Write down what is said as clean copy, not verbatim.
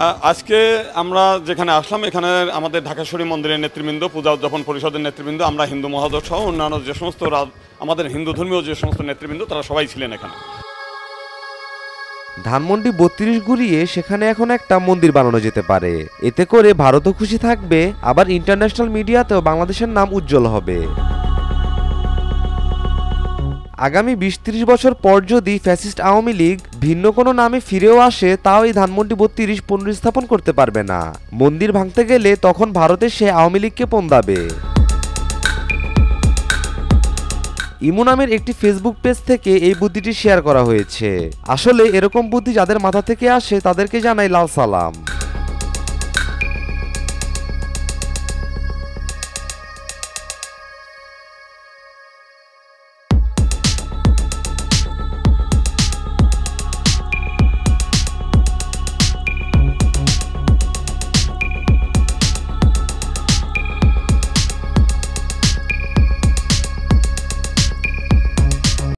আজকে আমরা যেখানে আসলাম এখানে আমাদের ঢাকা শরীফ মন্দিরের নেতৃবৃন্দ, পূজা উদযাপন পরিষদের নেতৃবৃন্দ, আমরা হিন্দু মহাজোট সহ অন্যান্য যে সমস্ত আমাদের হিন্দু ধর্মীয় যে সমস্ত নেতৃবৃন্দ তারা সবাই ছিলেন এখানে। ধানমন্ডি ৩২ ঘুরিয়ে সেখানে এখন একটা মন্দির বানানো যেতে পারে। এতে করে ভারতও খুশি থাকবে, আবার ইন্টারন্যাশনাল মিডিয়াতেও বাংলাদেশের নাম উজ্জ্বল হবে। আগামী ২০-৩০ বছর পর যদি ফ্যাসিস্ট আওয়ামী লীগ ভিন্ন কোনো নামে ফিরেও আসে, তাও এই ধানমন্ডি ৩২ পুনরুস্থাপন করতে পারবে না। মন্দির ভাঙতে গেলে তখন ভারতে সে আওয়ামী লীগকে পন্দাবে। ইমু নামের একটি ফেসবুক পেজ থেকে এই বুদ্ধিটি শেয়ার করা হয়েছে। আসলে এরকম বুদ্ধি যাদের মাথা থেকে আসে তাদেরকে জানাই লাল সালাম।